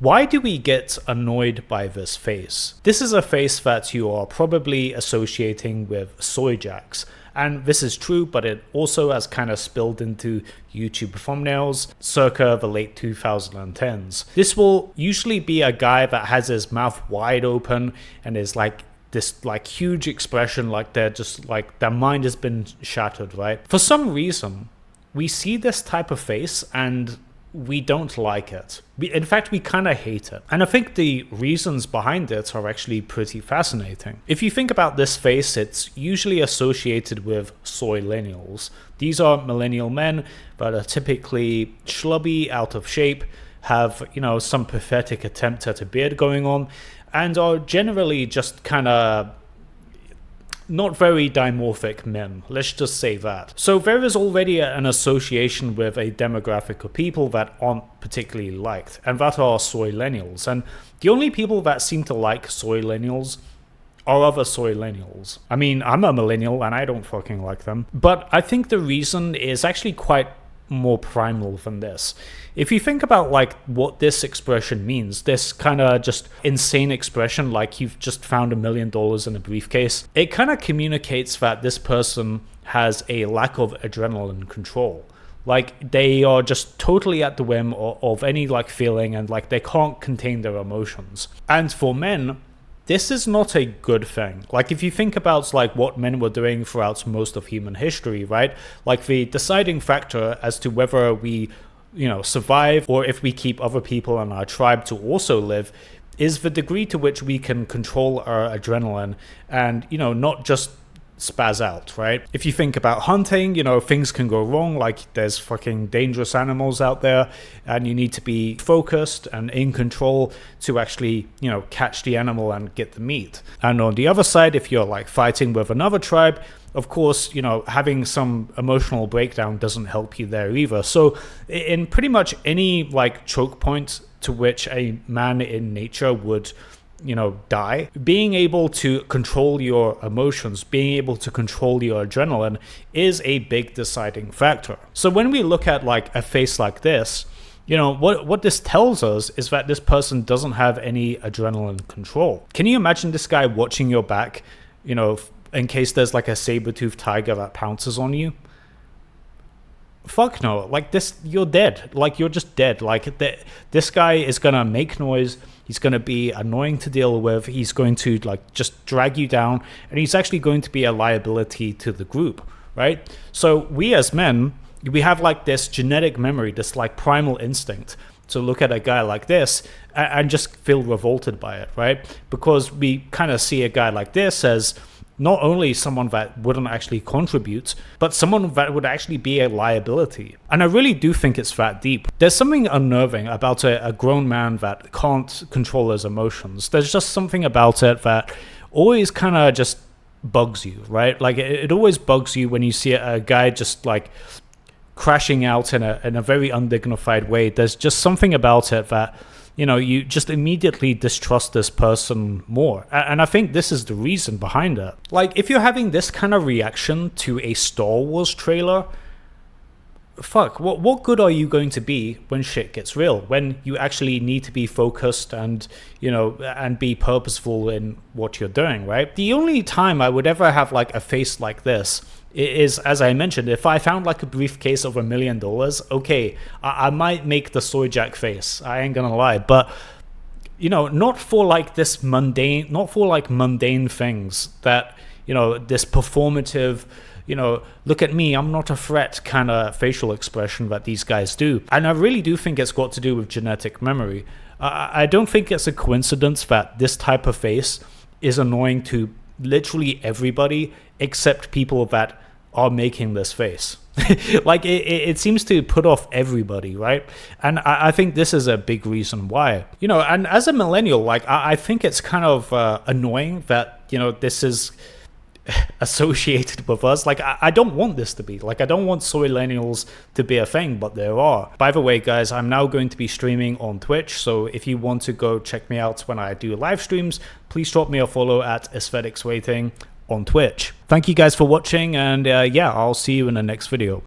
Why do we get annoyed by this face? This is a face that you are probably associating with soyjaks. And this is true, but it also has kind of spilled into YouTube thumbnails circa the late 2010s. This will usually be a guy that has his mouth wide open and is like this like huge expression, like they're just like their mind has been shattered, right? For some reason, we see this type of face and we don't like it. In fact, we kind of hate it. And I think the reasons behind it are actually pretty fascinating. If you think about this face, it's usually associated with soylennials. These are millennial men that are typically schlubby, out of shape, have, some pathetic attempt at a beard going on, and are generally just kind of not very dimorphic men, let's just say that. So there is already an association with a demographic of people that aren't particularly liked, and that are soylennials. And the only people that seem to like soylennials are other soylennials. I mean, I'm a millennial and I don't fucking like them. But I think the reason is actually quite more primal than this. If you think about like what this expression means, this kind of just insane expression, like you've just found $1 million in a briefcase, it kind of communicates that this person has a lack of adrenaline control. Like they are just totally at the whim of any like feeling, and like they can't contain their emotions. And for men, this is not a good thing. Like if you think about like what men were doing throughout most of human history, right? Like the deciding factor as to whether we, survive or if we keep other people in our tribe to also live is the degree to which we can control our adrenaline and, not just spaz out, right? If you think about hunting, things can go wrong, like there's fucking dangerous animals out there and you need to be focused and in control to actually, catch the animal and get the meat. And on the other side, if you're like fighting with another tribe, of course, having some emotional breakdown doesn't help you there either. So in pretty much any like choke point to which a man in nature would die, being able to control your emotions, being able to control your adrenaline is a big deciding factor. So when we look at like a face like this, what this tells us is that this person doesn't have any adrenaline control. Can you imagine this guy watching your back, in case there's like a saber-toothed tiger that pounces on you? Fuck no. Like this, you're dead. Like you're just dead. Like this guy is gonna make noise. He's gonna be annoying to deal with. He's going to like just drag you down, and he's actually going to be a liability to the group, right? So we as men, we have like this genetic memory, this like primal instinct to look at a guy like this and just feel revolted by it, right? Because we kind of see a guy like this as not only someone that wouldn't actually contribute, but someone that would actually be a liability. And I really do think it's that deep. There's something unnerving about a grown man that can't control his emotions. There's just something about it that always kind of just bugs you, right? Like it always bugs you when you see a guy just like crashing out in a very undignified way. There's just something about it that you just immediately distrust this person more. And I think this is the reason behind it. Like, if you're having this kind of reaction to a Star Wars trailer, fuck, what good are you going to be when shit gets real? When you actually need to be focused and, and be purposeful in what you're doing, right? The only time I would ever have, like, a face like this is, as I mentioned, if I found like a briefcase of $1 million, okay, I might make the soyjak face. I ain't gonna lie, but not for like this mundane, not for like mundane things that this performative, look at me, I'm not a threat kind of facial expression that these guys do. And I really do think it's got to do with genetic memory. I don't think it's a coincidence that this type of face is annoying to literally everybody except people that are making this face. Like it seems to put off everybody, right? And I think this is a big reason why. And as a millennial, like I think it's kind of annoying that this is associated with us. Like I don't want this to be, like I don't want soylennials to be a thing, but there are. By the way, guys, I'm now going to be streaming on Twitch, so if you want to go check me out when I do live streams, please drop me a follow at Aesthetics Waiting on Twitch. Thank you guys for watching, and yeah, I'll see you in the next video.